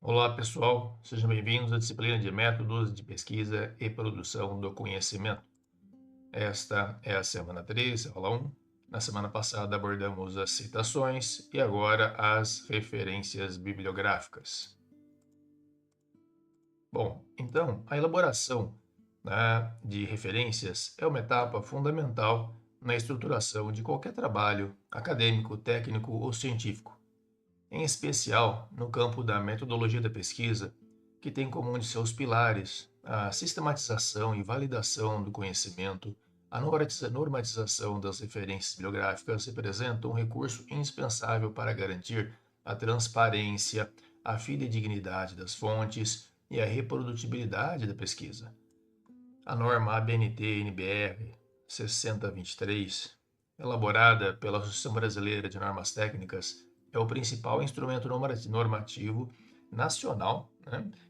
Olá, pessoal. Sejam bem-vindos à disciplina de Métodos de Pesquisa e Produção do Conhecimento. Esta é a semana 3, aula 1. Na semana passada abordamos as citações e agora as referências bibliográficas. Bom, então, a elaboração, de referências é uma etapa fundamental na estruturação de qualquer trabalho acadêmico, técnico ou científico, em especial no campo da metodologia da pesquisa, que tem como um de seus pilares a sistematização e validação do conhecimento. A normatização das referências bibliográficas representa um recurso indispensável para garantir a transparência, a fidedignidade das fontes e a reprodutibilidade da pesquisa. A norma ABNT-NBR 6023, elaborada pela Associação Brasileira de Normas Técnicas, é o principal instrumento normativo nacional,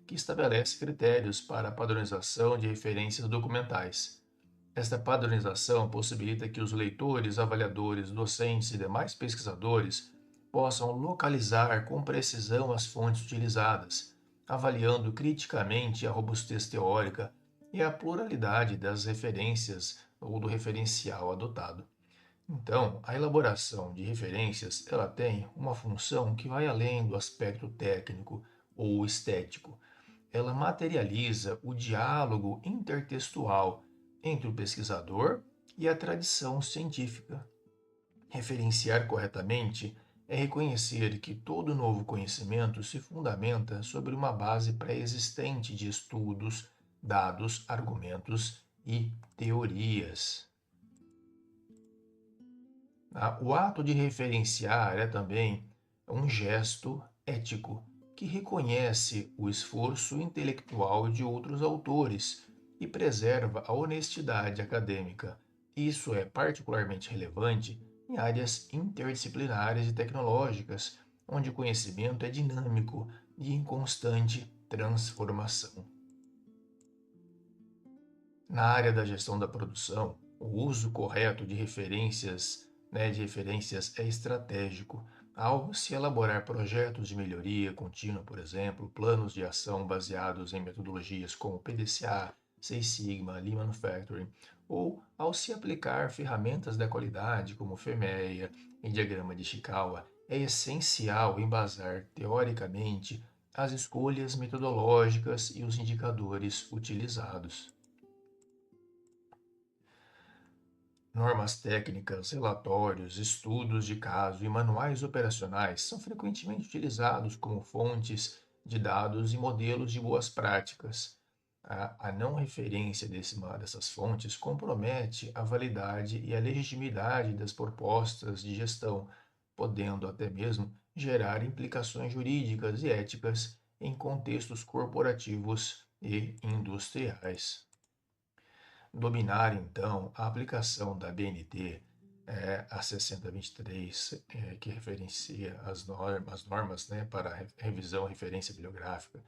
que estabelece critérios para a padronização de referências documentais. Esta padronização possibilita que os leitores, avaliadores, docentes e demais pesquisadores possam localizar com precisão as fontes utilizadas, avaliando criticamente a robustez teórica e a pluralidade das referências ou do referencial adotado. Então, a elaboração de referências, ela tem uma função que vai além do aspecto técnico ou estético. Ela materializa o diálogo intertextual entre o pesquisador e a tradição científica. Referenciar corretamente é reconhecer que todo novo conhecimento se fundamenta sobre uma base pré-existente de estudos, dados, argumentos e teorias. O ato de referenciar é também um gesto ético que reconhece o esforço intelectual de outros autores e preserva a honestidade acadêmica. Isso é particularmente relevante em áreas interdisciplinares e tecnológicas, onde o conhecimento é dinâmico e em constante transformação. Na área da gestão da produção, o uso correto de referências é estratégico. Ao se elaborar projetos de melhoria contínua, por exemplo, planos de ação baseados em metodologias como PDCA, Six Sigma, Lean Manufacturing, ou ao se aplicar ferramentas da qualidade como FEMEA e diagrama de Ishikawa, é essencial embasar teoricamente as escolhas metodológicas e os indicadores utilizados. Normas técnicas, relatórios, estudos de caso e manuais operacionais são frequentemente utilizados como fontes de dados e modelos de boas práticas. A não referência dessas fontes compromete a validade e a legitimidade das propostas de gestão, podendo até mesmo gerar implicações jurídicas e éticas em contextos corporativos e industriais. Dominar, então, a aplicação da BNT, a 6023, que referencia as normas, para revisão e referência bibliográfica,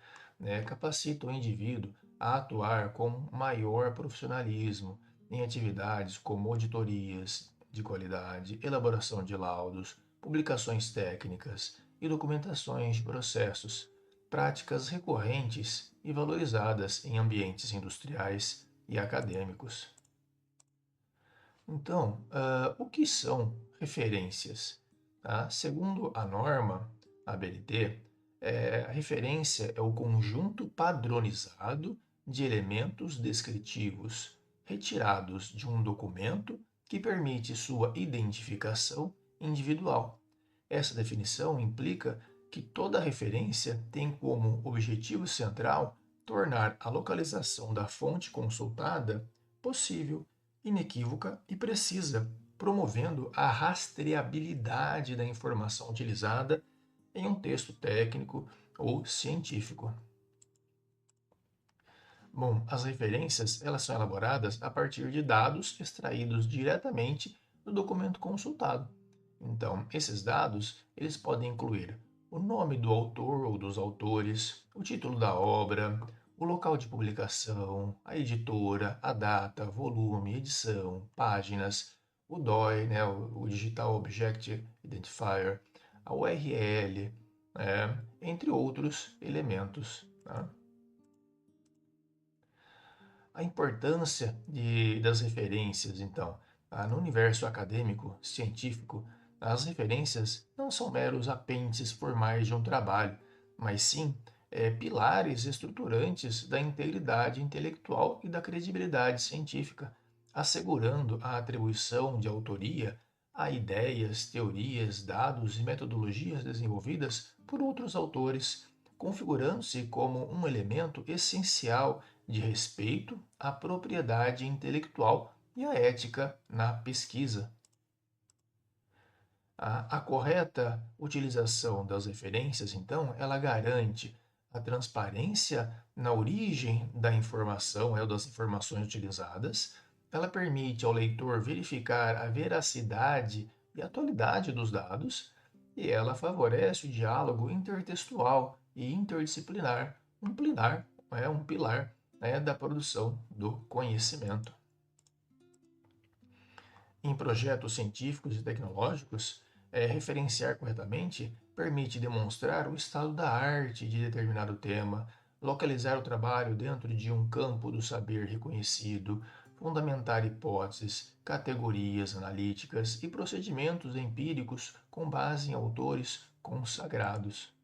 capacita o indivíduo a atuar com maior profissionalismo em atividades como auditorias de qualidade, elaboração de laudos, publicações técnicas e documentações de processos, práticas recorrentes e valorizadas em ambientes industriais e acadêmicos. Então, o que são referências? Segundo a norma ABNT, a referência é o conjunto padronizado de elementos descritivos retirados de um documento que permite sua identificação individual. Essa definição implica que toda referência tem como objetivo central tornar a localização da fonte consultada possível, inequívoca e precisa, promovendo a rastreabilidade da informação utilizada em um texto técnico ou científico. Bom, as referências elas são elaboradas a partir de dados extraídos diretamente do documento consultado. Então, esses dados eles podem incluir o nome do autor ou dos autores, o título da obra, o local de publicação, a editora, a data, volume, edição, páginas, o DOI, o Digital Object Identifier, a URL, entre outros elementos. Tá? A importância das referências, então, no universo acadêmico, científico, as referências não são meros apêndices formais de um trabalho, mas sim pilares estruturantes da integridade intelectual e da credibilidade científica, assegurando a atribuição de autoria a ideias, teorias, dados e metodologias desenvolvidas por outros autores, configurando-se como um elemento essencial de respeito à propriedade intelectual e à ética na pesquisa. A correta utilização das referências, então, ela garante a transparência na origem da informação, ou das informações utilizadas, ela permite ao leitor verificar a veracidade e atualidade dos dados, e ela favorece o diálogo intertextual e interdisciplinar, um pilar da produção do conhecimento. Em projetos científicos e tecnológicos, referenciar corretamente permite demonstrar o estado da arte de determinado tema, localizar o trabalho dentro de um campo do saber reconhecido, fundamentar hipóteses, categorias analíticas e procedimentos empíricos com base em autores consagrados.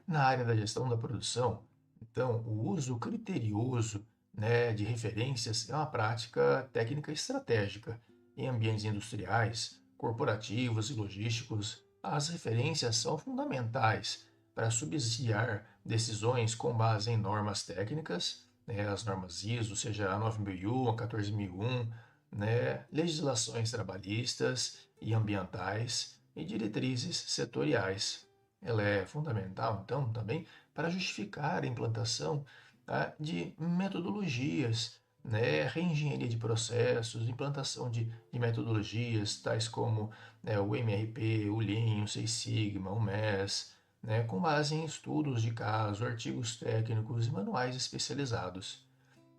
Na área da gestão da produção, então, o uso criterioso de referências é uma prática técnica estratégica. Em ambientes industriais, corporativos e logísticos, as referências são fundamentais para subsidiar decisões com base em normas técnicas, as normas ISO, seja a 9001, a 14001, legislações trabalhistas e ambientais e diretrizes setoriais. Ela é fundamental, então, também para justificar a implantação de metodologias, reengenharia de processos, implantação de metodologias tais como o MRP, o Lean, o Six Sigma, o MES, com base em estudos de caso, artigos técnicos e manuais especializados.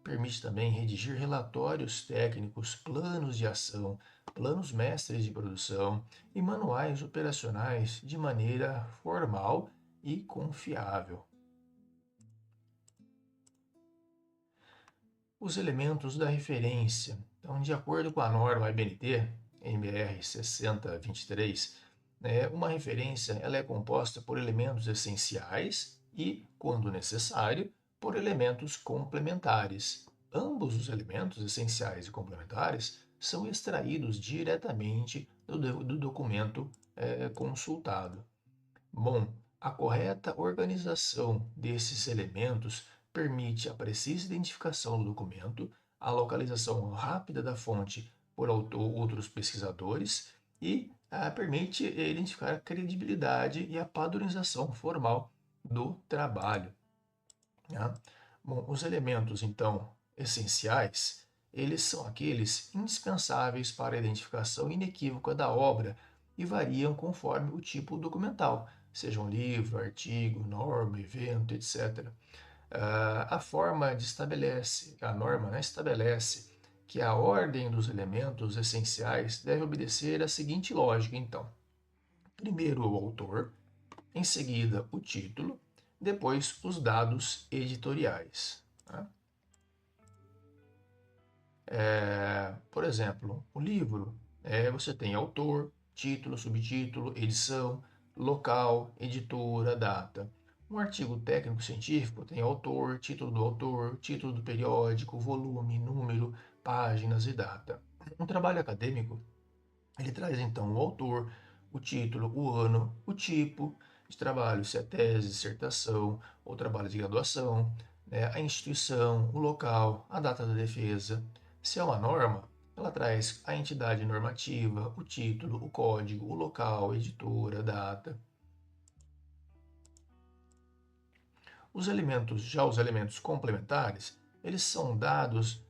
Permite também redigir relatórios técnicos, planos de ação, planos mestres de produção e manuais operacionais de maneira formal e confiável. Os elementos da referência. Então, de acordo com a norma IBNT, NBR 6023, uma referência ela é composta por elementos essenciais e, quando necessário, por elementos complementares. Ambos os elementos essenciais e complementares são extraídos diretamente do documento consultado. Bom, a correta organização desses elementos permite a precisa identificação do documento, a localização rápida da fonte por outros pesquisadores e permite identificar a credibilidade e a padronização formal do trabalho. Né? Bom, os elementos, então, essenciais, eles são aqueles indispensáveis para a identificação inequívoca da obra e variam conforme o tipo documental, seja um livro, artigo, norma, evento, etc. A norma estabelece que a ordem dos elementos essenciais deve obedecer à seguinte lógica, então. Primeiro o autor, em seguida o título, depois os dados editoriais. Tá? Por exemplo, o livro, você tem autor, título, subtítulo, edição, local, editora, data. Um artigo técnico-científico tem autor, título do periódico, volume, número, páginas e data. Um trabalho acadêmico, ele traz então o autor, o título, o ano, o tipo de trabalho, se é tese, dissertação ou trabalho de graduação, a instituição, o local, a data da defesa. Se é uma norma, ela traz a entidade normativa, o título, o código, o local, a editora, a data. Os elementos complementares, eles são dados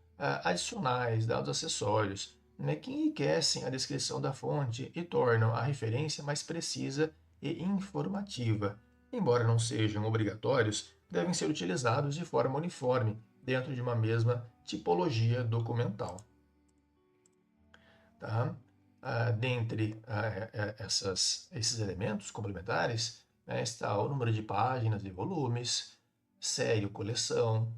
adicionais, dados acessórios, que enriquecem a descrição da fonte e tornam a referência mais precisa e informativa. Embora não sejam obrigatórios, devem ser utilizados de forma uniforme, dentro de uma mesma tipologia documental. Tá? Dentre esses elementos complementares, né, está o número de páginas e volumes, série ou coleção,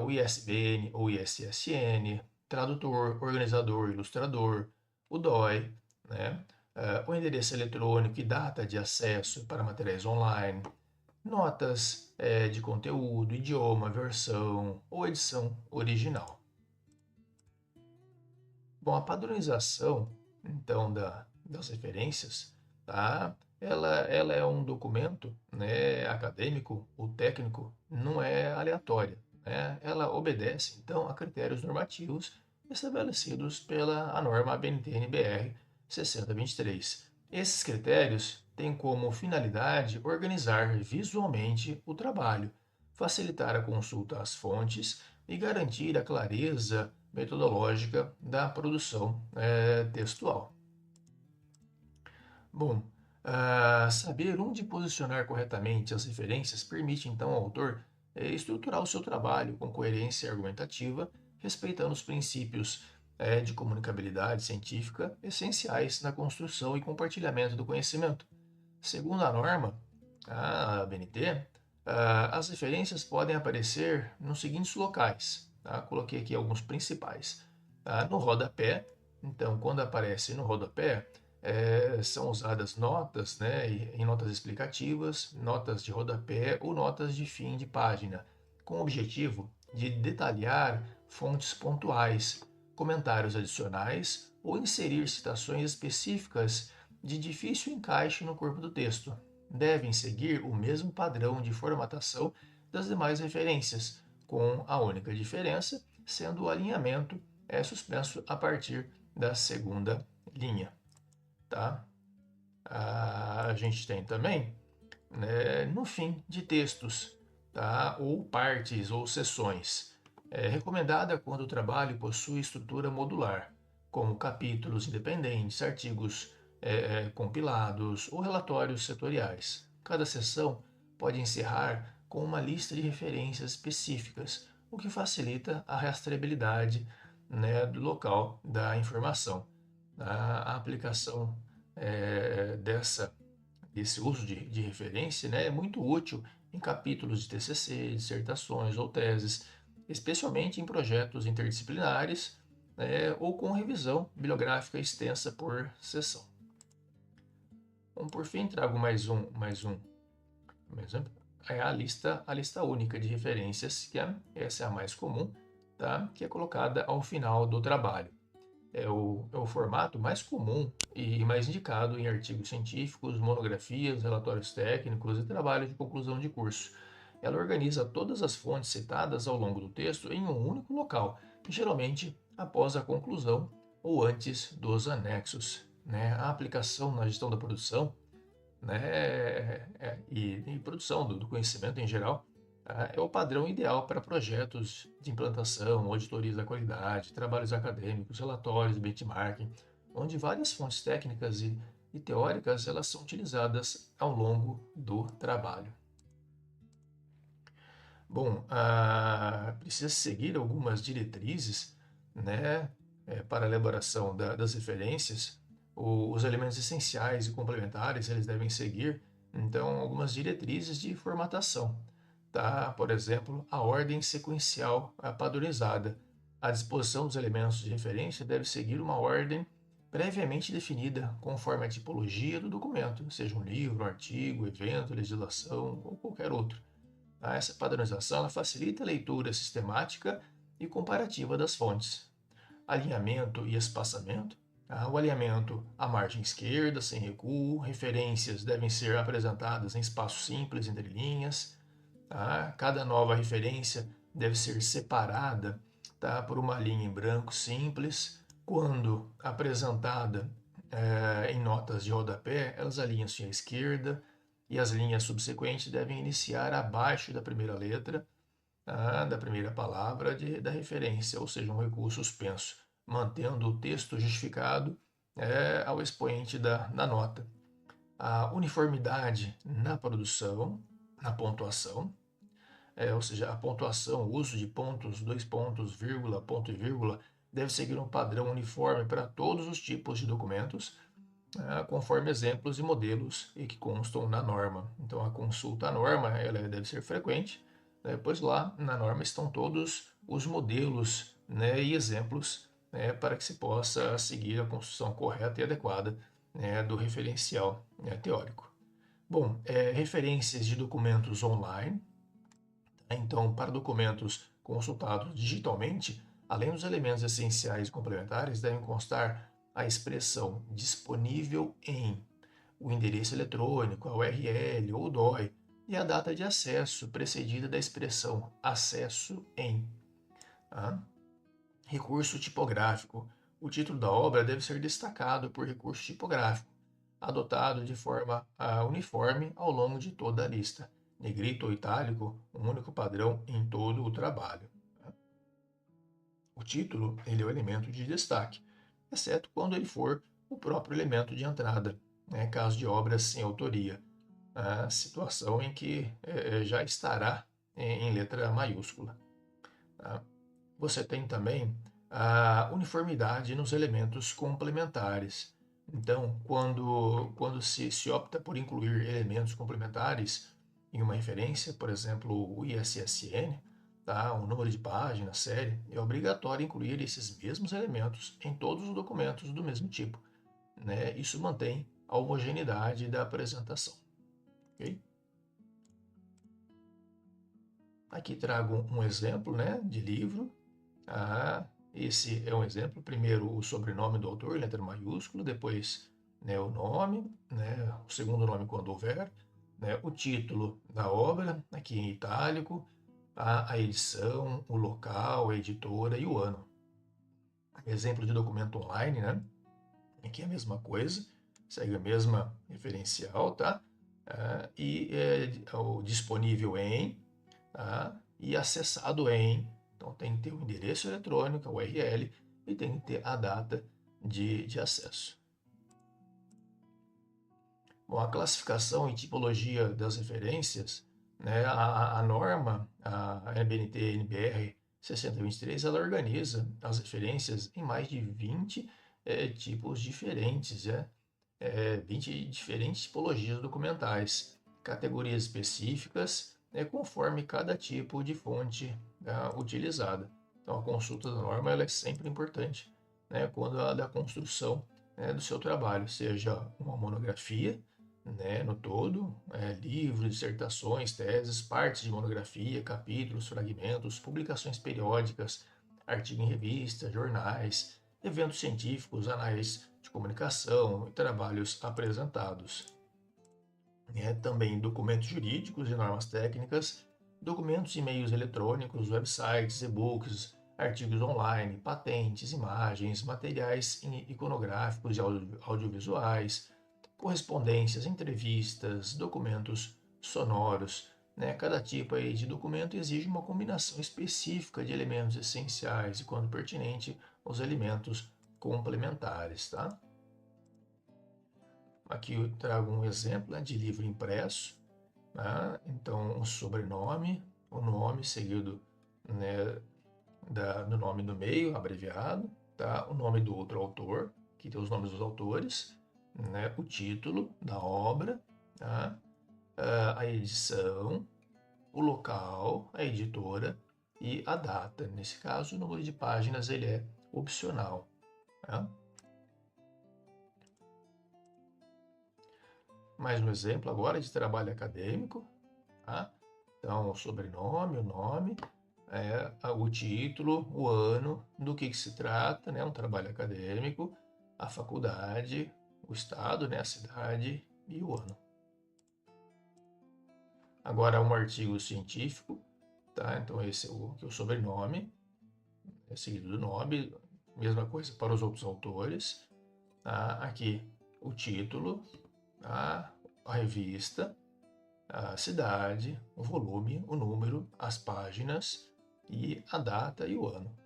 o ISBN ou ISSN, tradutor, organizador, ilustrador, o DOI, né, o endereço eletrônico e data de acesso para materiais online, notas de conteúdo, idioma, versão ou edição original. Bom, a padronização, então, das referências, tá? Ela é um documento, né, acadêmico ou técnico, não é aleatória, né? Ela obedece, então, a critérios normativos estabelecidos pela a norma ABNT-NBR 6023. Esses critérios têm como finalidade organizar visualmente o trabalho, facilitar a consulta às fontes e garantir a clareza metodológica da produção textual. Bom, saber onde posicionar corretamente as referências permite então ao autor estruturar o seu trabalho com coerência argumentativa, respeitando os princípios de comunicabilidade científica essenciais na construção e compartilhamento do conhecimento. Segundo a norma, a BNT, as referências podem aparecer nos seguintes locais. Tá? Coloquei aqui alguns principais. Tá? No rodapé, então, quando aparece no rodapé, são usadas notas, né, em notas explicativas, notas de rodapé ou notas de fim de página, com o objetivo de detalhar fontes pontuais, comentários adicionais ou inserir citações específicas de difícil encaixe no corpo do texto. Devem seguir o mesmo padrão de formatação das demais referências, com a única diferença sendo o alinhamento suspenso a partir da segunda linha. Tá? A gente tem também, né, no fim de textos, tá? Ou partes ou seções. É recomendada quando o trabalho possui estrutura modular, como capítulos independentes, artigos compilados ou relatórios setoriais. Cada seção pode encerrar com uma lista de referências específicas, o que facilita a rastreabilidade, né, do local da informação. A aplicação desse uso de referência, né, é muito útil em capítulos de TCC, dissertações ou teses, especialmente em projetos interdisciplinares ou com revisão bibliográfica extensa por seção. Bom, por fim, trago mais um exemplo. É a lista única de referências, essa é a mais comum, tá? Que é colocada ao final do trabalho. É o formato mais comum e mais indicado em artigos científicos, monografias, relatórios técnicos e trabalhos de conclusão de curso. Ela organiza todas as fontes citadas ao longo do texto em um único local, geralmente após a conclusão ou antes dos anexos. Né? A aplicação na gestão da produção, né, e produção do conhecimento em geral é o padrão ideal para projetos de implantação, auditorias da qualidade, trabalhos acadêmicos, relatórios, benchmarking, onde várias fontes técnicas e teóricas elas são utilizadas ao longo do trabalho. Bom, precisa seguir algumas diretrizes, né, para a elaboração das referências. Os elementos essenciais e complementares eles devem seguir, então, algumas diretrizes de formatação. Tá? Por exemplo, a ordem sequencial padronizada. A disposição dos elementos de referência deve seguir uma ordem previamente definida conforme a tipologia do documento, seja um livro, um artigo, evento, legislação ou qualquer outro. Tá? Essa padronização ela facilita a leitura sistemática e comparativa das fontes. Alinhamento e espaçamento. Tá? O alinhamento à margem esquerda, sem recuo. Referências devem ser apresentadas em espaço simples entre linhas. Tá? Cada nova referência deve ser separada, tá, por uma linha em branco simples. Quando apresentada em notas de rodapé, elas alinham-se à esquerda e as linhas subsequentes devem iniciar abaixo da primeira letra, tá, da primeira palavra da referência, ou seja, um recuo suspenso, mantendo o texto justificado ao expoente da nota. A uniformidade na produção, na pontuação, ou seja, a pontuação, o uso de pontos, dois pontos, vírgula, ponto e vírgula, deve seguir um padrão uniforme para todos os tipos de documentos, conforme exemplos e modelos e que constam na norma. Então, a consulta à norma ela deve ser frequente, né, pois lá na norma estão todos os modelos, né, e exemplos, né, para que se possa seguir a construção correta e adequada, né, do referencial, né, teórico. Bom, referências de documentos online. Então, para documentos consultados digitalmente, além dos elementos essenciais e complementares, devem constar a expressão disponível em, o endereço eletrônico, a URL ou o DOI, e a data de acesso, precedida da expressão acesso em. Tá? Recurso tipográfico. O título da obra deve ser destacado por recurso tipográfico, adotado de forma uniforme ao longo de toda a lista. Negrito ou itálico, um único padrão em todo o trabalho. O título ele é o elemento de destaque, exceto quando ele for o próprio elemento de entrada, né, caso de obras sem autoria, a situação em que já estará em letra maiúscula. Tá? Você tem também a uniformidade nos elementos complementares. Então, quando se opta por incluir elementos complementares em uma referência, por exemplo, o ISSN, tá? O número de página, série, é obrigatório incluir esses mesmos elementos em todos os documentos do mesmo tipo, né? Isso mantém a homogeneidade da apresentação. Okay? Aqui trago um exemplo, né, de livro. Esse é um exemplo. Primeiro, o sobrenome do autor, letra maiúscula, depois, né, o nome, né, o segundo nome quando houver, né, o título da obra, aqui em itálico, a edição, o local, a editora e o ano. Exemplo de documento online, né? Aqui é a mesma coisa, segue a mesma referencial, tá? O disponível em, tá? E acessado em. Então tem que ter o endereço eletrônico, a URL, e tem que ter a data de acesso. Bom, a classificação e tipologia das referências, né, a norma, a NBNT-NBR 6023, ela organiza as referências em mais de 20 tipos diferentes, 20 diferentes tipologias documentais, categorias específicas, conforme cada tipo de fonte utilizada. Então, a consulta da norma ela é sempre importante, né, quando a da construção, do seu trabalho, seja uma monografia, né, no todo, livros, dissertações, teses, partes de monografia, capítulos, fragmentos, publicações periódicas, artigo em revistas, jornais, eventos científicos, análises de comunicação e trabalhos apresentados. Também documentos jurídicos e normas técnicas, documentos e meios eletrônicos, websites, e-books, artigos online, patentes, imagens, materiais iconográficos e audiovisuais, correspondências, entrevistas, documentos sonoros. Cada tipo aí de documento exige uma combinação específica de elementos essenciais e, quando pertinente, os elementos complementares. Tá? Aqui eu trago um exemplo, de livro impresso. Tá? Então, um sobrenome, o nome seguido, né, do nome do meio, abreviado, tá? O nome do outro autor, que tem os nomes dos autores, né? O título da obra, tá? A edição, o local, a editora e a data. Nesse caso, o número de páginas ele é opcional. Tá? Mais um exemplo agora de trabalho acadêmico. Tá? Então, o sobrenome, o nome, o título, o ano, do que se trata, né? Um trabalho acadêmico, a faculdade, o estado, né? A cidade e o ano. Agora, um artigo científico, tá? Então, esse é o sobrenome, é seguido do nome, mesma coisa para os outros autores. Tá? Aqui, o título, tá? A revista, a cidade, o volume, o número, as páginas e a data e o ano.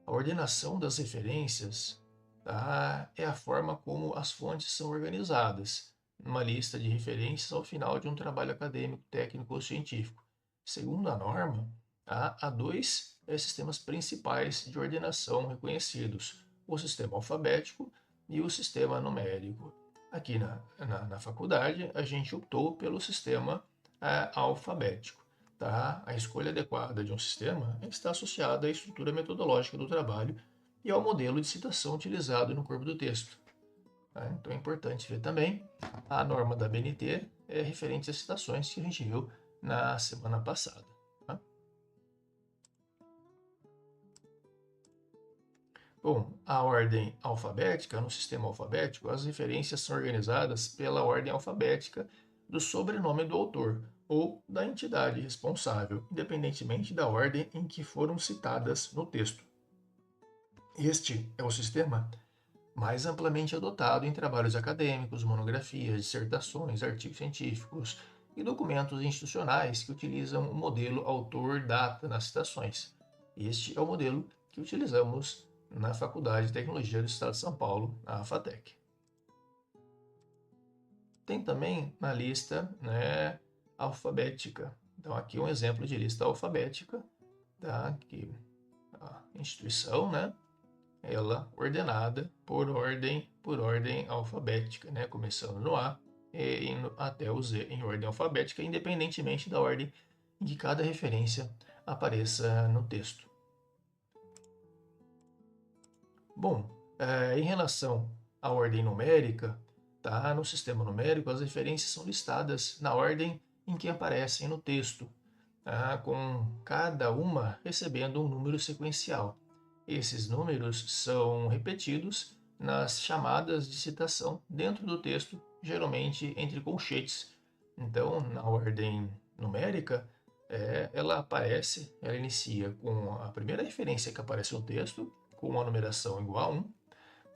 A ordenação das referências, tá, é a forma como as fontes são organizadas, numa lista de referências ao final de um trabalho acadêmico, técnico ou científico. Segundo a norma, Há dois sistemas principais de ordenação reconhecidos: o sistema alfabético e o sistema numérico. Aqui na faculdade, a gente optou pelo sistema alfabético. Tá? A escolha adequada de um sistema está associada à estrutura metodológica do trabalho e ao modelo de citação utilizado no corpo do texto. Tá? Então é importante ver também a norma da BNT referente às citações que a gente viu na semana passada. Tá? Bom, a ordem alfabética, no sistema alfabético, as referências são organizadas pela ordem alfabética do sobrenome do autor ou da entidade responsável, independentemente da ordem em que foram citadas no texto. Este é o sistema mais amplamente adotado em trabalhos acadêmicos, monografias, dissertações, artigos científicos e documentos institucionais que utilizam o modelo autor-data nas citações. Este é o modelo que utilizamos na Faculdade de Tecnologia do Estado de São Paulo, a FATEC. Tem também na lista, né, alfabética. Então, aqui um exemplo de lista alfabética, tá? Que a instituição, né, ela ordenada por ordem alfabética, né, começando no A e indo até o Z em ordem alfabética, independentemente da ordem em que cada referência apareça no texto. Bom, em relação à ordem numérica, tá? No sistema numérico, as referências são listadas na ordem em que aparecem no texto, tá? Com cada uma recebendo um número sequencial. Esses números são repetidos nas chamadas de citação dentro do texto, geralmente entre colchetes. Então, na ordem numérica, ela inicia com a primeira referência que aparece no texto, com uma numeração igual a 1,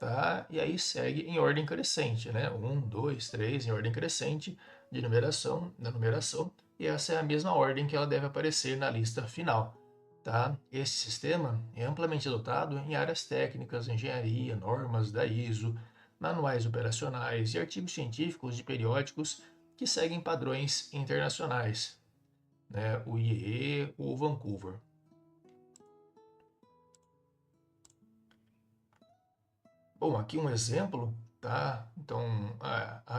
tá? E aí segue em ordem crescente, né? 1, 2, 3, em ordem crescente da numeração, e essa é a mesma ordem que ela deve aparecer na lista final. Tá? Esse sistema é amplamente adotado em áreas técnicas, engenharia, normas da ISO, manuais operacionais e artigos científicos de periódicos que seguem padrões internacionais, né? O IEE ou Vancouver. Bom, aqui um exemplo, tá? Então,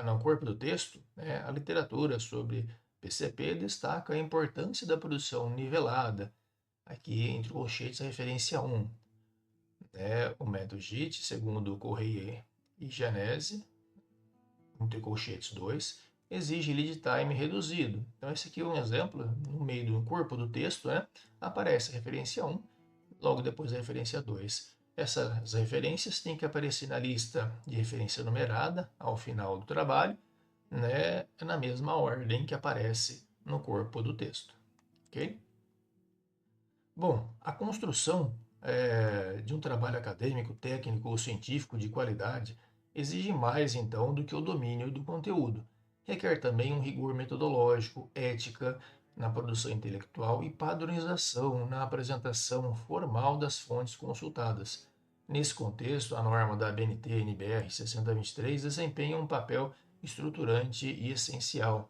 no corpo do texto, né, a literatura sobre PCP destaca a importância da produção nivelada. Aqui, entre colchetes, a referência 1, né, o método JIT, segundo Correia e Genese, entre colchetes 2, exige lead time reduzido. Então, esse aqui é um exemplo, no meio do corpo do texto, né, aparece a referência 1, logo depois a referência 2. Essas referências têm que aparecer na lista de referência numerada ao final do trabalho, né, na mesma ordem que aparece no corpo do texto. Ok? Bom, a construção de um trabalho acadêmico, técnico ou científico de qualidade exige mais, então, do que o domínio do conteúdo. Requer também um rigor metodológico, ética na produção intelectual e padronização na apresentação formal das fontes consultadas. Nesse contexto, a norma da ABNT-NBR 6023 desempenha um papel estruturante e essencial.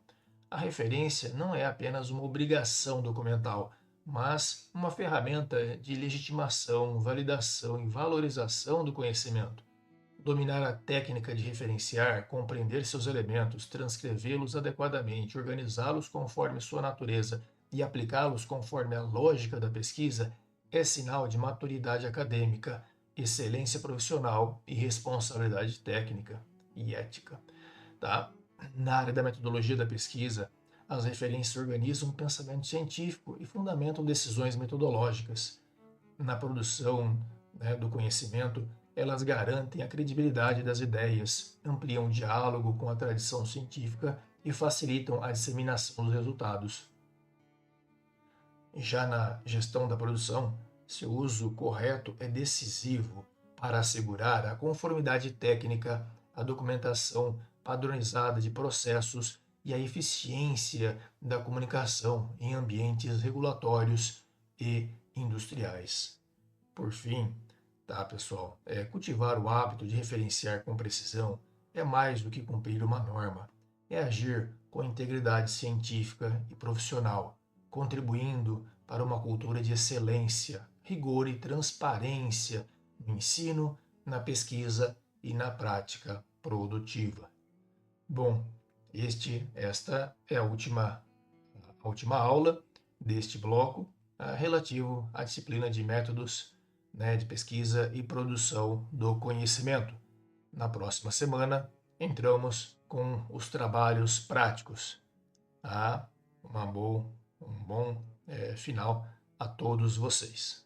A referência não é apenas uma obrigação documental, mas uma ferramenta de legitimação, validação e valorização do conhecimento. Dominar a técnica de referenciar, compreender seus elementos, transcrevê-los adequadamente, organizá-los conforme sua natureza e aplicá-los conforme a lógica da pesquisa é sinal de maturidade acadêmica, excelência profissional e responsabilidade técnica e ética. Tá? Na área da metodologia da pesquisa, as referências organizam o pensamento científico e fundamentam decisões metodológicas. Na produção, né, do conhecimento, elas garantem a credibilidade das ideias, ampliam o diálogo com a tradição científica e facilitam a disseminação dos resultados. Já na gestão da produção, seu uso correto é decisivo para assegurar a conformidade técnica, a documentação padronizada de processos e a eficiência da comunicação em ambientes regulatórios e industriais. Por fim, tá, pessoal, cultivar o hábito de referenciar com precisão é mais do que cumprir uma norma, é agir com integridade científica e profissional, contribuindo para uma cultura de excelência, rigor e transparência no ensino, na pesquisa e na prática produtiva. Bom, esta é a última aula deste bloco relativo à disciplina de métodos, né, de pesquisa e produção do conhecimento. Na próxima semana, entramos com os trabalhos práticos. Tá? Um bom final a todos vocês.